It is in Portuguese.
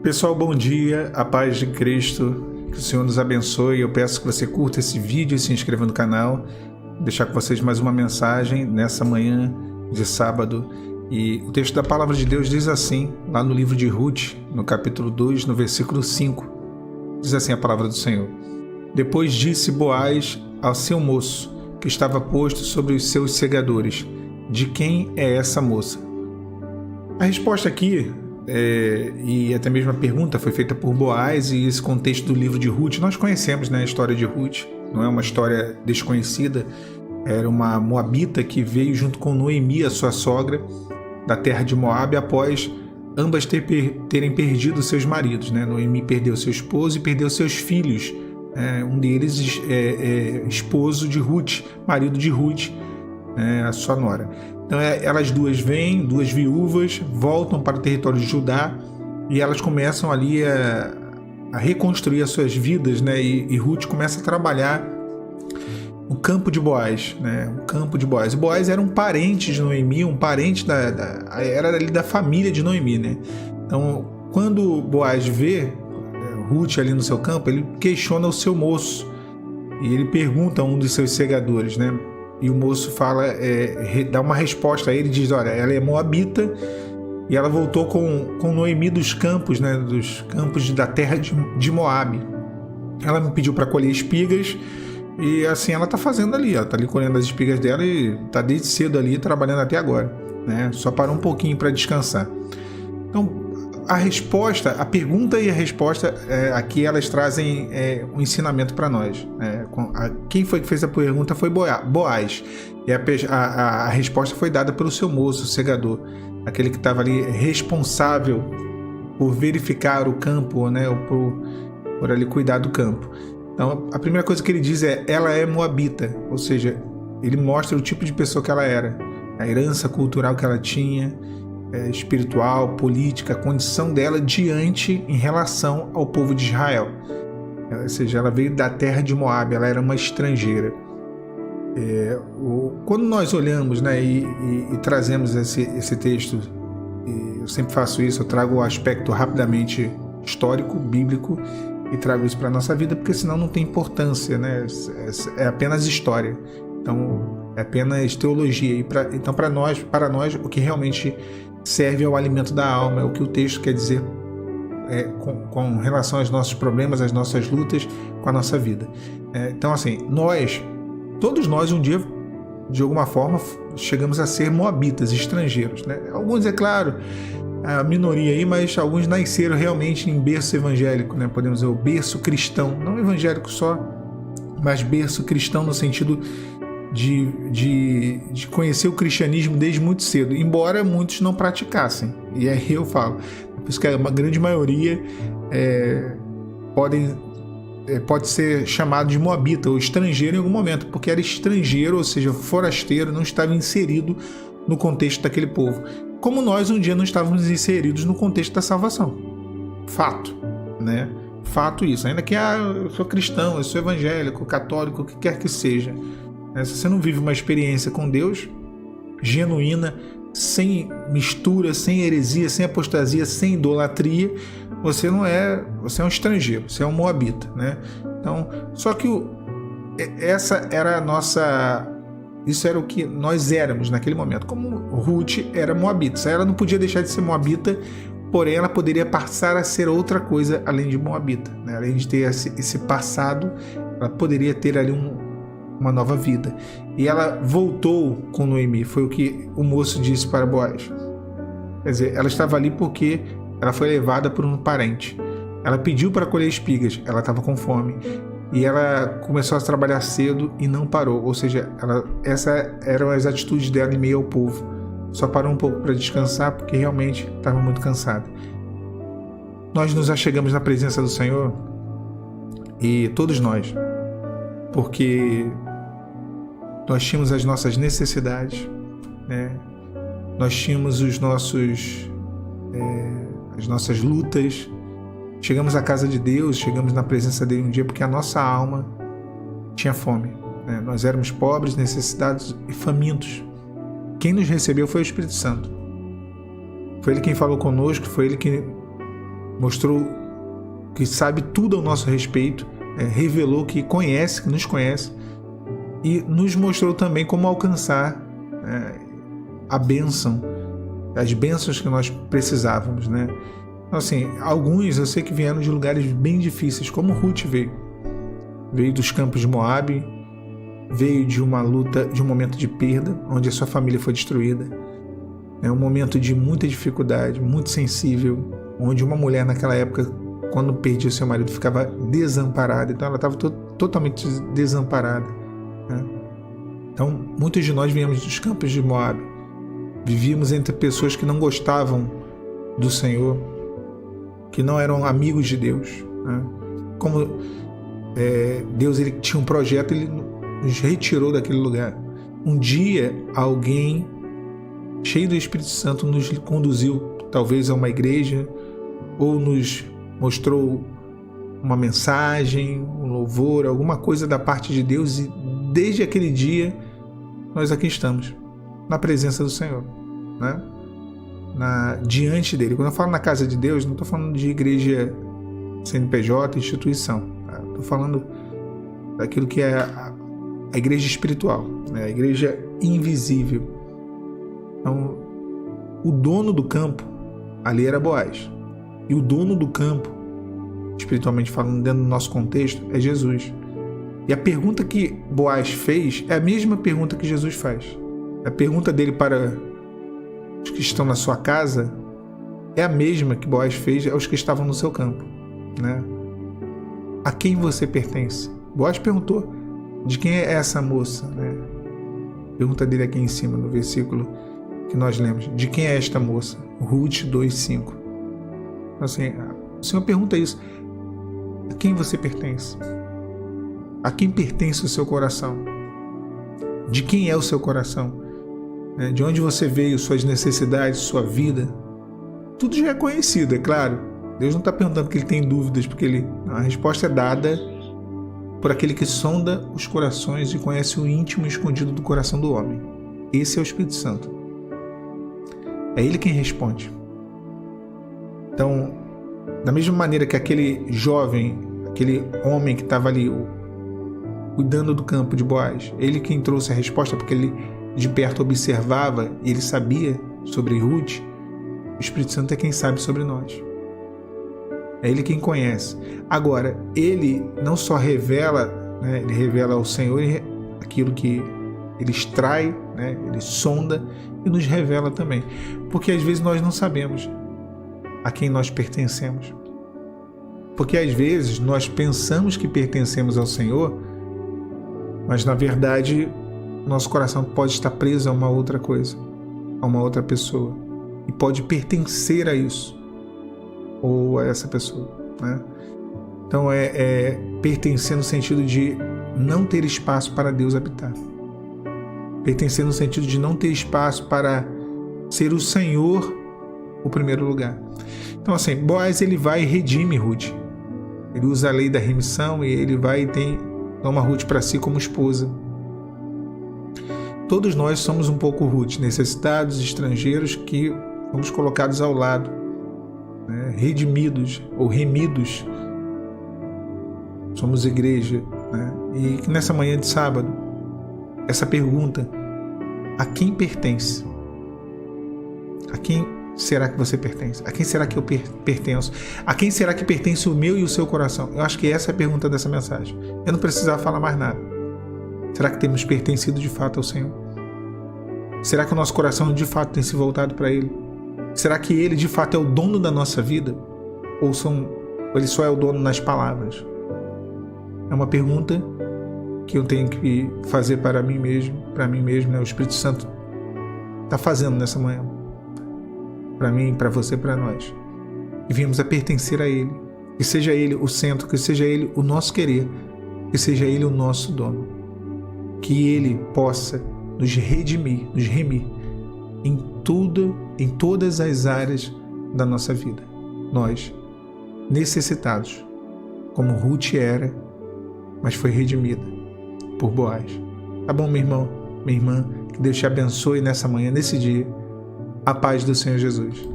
Pessoal, bom dia, a paz de Cristo, que o Senhor nos abençoe. Eu peço que você curta esse vídeo e se inscreva no canal. Vou deixar com vocês mais uma mensagem nessa manhã de sábado. E o texto da Palavra de Deus diz assim, lá no livro de Ruth, no capítulo 2, no versículo 5. Diz assim a Palavra do Senhor. Depois disse Boaz ao seu moço, que estava posto sobre os seus segadores: de quem é essa moça? A resposta aqui, e até mesmo a pergunta, foi feita por Boaz, e esse contexto do livro de Ruth, nós conhecemos, né, a história de Ruth, não é uma história desconhecida. Era uma moabita que veio junto com Noemi, a sua sogra, da terra de Moabe, após ambas terem perdido seus maridos, né? Noemi perdeu seu esposo e perdeu seus filhos, um deles esposo de Ruth, marido de Ruth, a sua nora. Então elas duas vêm, duas viúvas, voltam para o território de Judá e elas começam ali a reconstruir as suas vidas, né? E Ruth começa a trabalhar no campo de Boaz, né? O campo de Boaz. Boaz era um parente de Noemi, um parente era ali da família de Noemi, né? Então, quando Boaz vê Ruth ali no seu campo, ele questiona o seu moço e ele pergunta a um dos seus segadores, né? E o moço dá uma resposta a ele, diz: olha, ela é moabita e ela voltou com Noemi dos campos, né? Dos campos da terra de Moabe. Ela me pediu para colher espigas e assim ela está fazendo ali, ela está ali colhendo as espigas dela e está desde cedo ali trabalhando até agora, né? Só parou um pouquinho para descansar. Então, a pergunta e a resposta, aqui elas trazem um ensinamento para nós. Quem foi que fez a pergunta foi Boaz. E a resposta foi dada pelo seu moço, o segador, aquele que estava ali responsável por verificar o campo, né, ou por ali cuidar do campo. Então, a primeira coisa que ele diz ela é moabita, ou seja, ele mostra o tipo de pessoa que ela era, a herança cultural que ela tinha, espiritual, política, a condição dela em relação ao povo de Israel. Ou seja, ela veio da terra de Moabe, ela era uma estrangeira. Quando nós olhamos, né, e trazemos esse texto, e eu sempre faço isso, eu trago o aspecto rapidamente histórico, bíblico, e trago isso para a nossa vida, porque senão não tem importância, né? É apenas história. Então, é apenas teologia. Então, para nós, o que realmente serve ao alimento da alma, é o que o texto quer dizer com relação aos nossos problemas, às nossas lutas com a nossa vida. Então, assim, todos nós um dia, de alguma forma, chegamos a ser moabitas, estrangeiros, né? Alguns, é claro, a minoria aí, mas alguns nasceram realmente em berço evangélico, né? Podemos dizer o berço cristão, não evangélico só, mas berço cristão no sentido de conhecer o cristianismo desde muito cedo, embora muitos não praticassem. E aí eu falo, por isso que a grande maioria pode ser chamado de moabita ou estrangeiro em algum momento, porque era estrangeiro, ou seja, forasteiro, não estava inserido no contexto daquele povo. Como nós um dia não estávamos inseridos no contexto da salvação. Fato, né? Fato isso. Ainda que eu sou cristão, eu sou evangélico, católico, o que quer que seja. Se você não vive uma experiência com Deus genuína, sem mistura, sem heresia, sem apostasia, sem idolatria, você é um estrangeiro, você é um moabita, né? Então, só que essa era a nossa... Isso era o que nós éramos naquele momento. Como Ruth era moabita, ela não podia deixar de ser moabita, porém ela poderia passar a ser outra coisa além de moabita, né? Além de ter esse passado, ela poderia ter ali uma nova vida. E ela voltou com Noemi, foi o que o moço disse para Boaz. Quer dizer, ela estava ali porque ela foi levada por um parente. Ela pediu para colher espigas, ela estava com fome. E ela começou a trabalhar cedo e não parou. Ou seja, essas eram as atitudes dela em meio ao povo. Só parou um pouco para descansar porque realmente estava muito cansada. Nós nos achegamos na presença do Senhor, e todos nós, porque nós tínhamos as nossas necessidades, né? Nós tínhamos as nossas lutas. Chegamos à casa de Deus, chegamos na presença dele um dia porque a nossa alma tinha fome, né? Nós éramos pobres, necessitados e famintos. Quem nos recebeu foi o Espírito Santo. Foi ele quem falou conosco, foi ele que mostrou que sabe tudo ao nosso respeito, revelou que conhece, que nos conhece, e nos mostrou também como alcançar a bênção, as bênçãos que nós precisávamos, né? Então, assim, alguns eu sei que vieram de lugares bem difíceis, como Ruth veio dos campos de Moabe, veio de uma luta, de um momento de perda, onde a sua família foi destruída. É um momento de muita dificuldade, muito sensível, onde uma mulher naquela época, quando perdia o seu marido, ficava desamparada. Então ela estava totalmente desamparada, né? Então muitos de nós viemos dos campos de Moabe, vivíamos entre pessoas que não gostavam do Senhor, que não eram amigos de Deus, né? Como Deus, ele tinha um projeto, ele nos retirou daquele lugar. Um dia alguém cheio do Espírito Santo nos conduziu talvez a uma igreja, ou nos mostrou uma mensagem, um louvor, alguma coisa da parte de Deus, e desde aquele dia nós aqui estamos, na presença do Senhor, né? Diante dele. Quando eu falo na casa de Deus, não estou falando de igreja CNPJ, instituição, tá? Estou falando daquilo que é a igreja espiritual, né? A igreja invisível. Então, o dono do campo ali era Boaz, e o dono do campo, espiritualmente falando, dentro do nosso contexto, é Jesus. E a pergunta que Boaz fez é a mesma pergunta que Jesus faz. A pergunta dele para os que estão na sua casa é a mesma que Boaz fez aos que estavam no seu campo, né? A quem você pertence? Boaz perguntou: de quem é essa moça, né? Pergunta dele aqui em cima, no versículo que nós lemos: de quem é esta moça? Ruth 2:5. Assim, o Senhor pergunta isso: a quem você pertence? A quem pertence o seu coração? De quem é o seu coração? De onde você veio, suas necessidades, sua vida? Tudo já é conhecido, é claro. Deus não está perguntando porque ele tem dúvidas, porque a resposta é dada por aquele que sonda os corações e conhece o íntimo escondido do coração do homem. Esse é o Espírito Santo. É ele quem responde. Então, da mesma maneira que aquele jovem, aquele homem que estava ali cuidando do campo de Boaz, ele quem trouxe a resposta, porque ele de perto observava e ele sabia sobre Ruth. O Espírito Santo é quem sabe sobre nós. É ele quem conhece. Agora, ele não só revela, né, ele revela ao Senhor aquilo que ele extrai, né, ele sonda e nos revela também. Porque às vezes nós não sabemos a quem nós pertencemos. Porque às vezes nós pensamos que pertencemos ao Senhor, mas na verdade nosso coração pode estar preso a uma outra coisa, a uma outra pessoa, e pode pertencer a isso ou a essa pessoa, né? Então pertencer no sentido de não ter espaço para Deus habitar, pertencer no sentido de não ter espaço para ser o Senhor o primeiro lugar. Então assim, Boaz ele vai e redime Ruth, ele usa a lei da remissão e ele vai e toma Ruth para si como esposa. Todos nós somos um pouco Ruth, necessitados, estrangeiros que fomos colocados ao lado, né, redimidos ou remidos. Somos igreja, né? E que nessa manhã de sábado, essa pergunta: a quem pertence? A quem será que você pertence? A quem será que eu pertenço? A quem será que pertence o meu e o seu coração? Eu acho que essa é a pergunta dessa mensagem. Eu não precisava falar mais nada. Será que temos pertencido de fato ao Senhor? Será que o nosso coração de fato tem se voltado para Ele? Será que Ele de fato é o dono da nossa vida? Ou Ele só é o dono nas palavras? É uma pergunta que eu tenho que fazer para mim mesmo, né? O Espírito Santo está fazendo nessa manhã. Para mim, para você, para nós. E viemos a pertencer a Ele. Que seja Ele o centro, que seja Ele o nosso querer, que seja Ele o nosso dono. Que Ele possa nos redimir, nos remir em tudo, em todas as áreas da nossa vida. Nós, necessitados, como Ruth era, mas foi redimida por Boaz. Tá bom, meu irmão, minha irmã? Que Deus te abençoe nessa manhã, nesse dia. A paz do Senhor Jesus.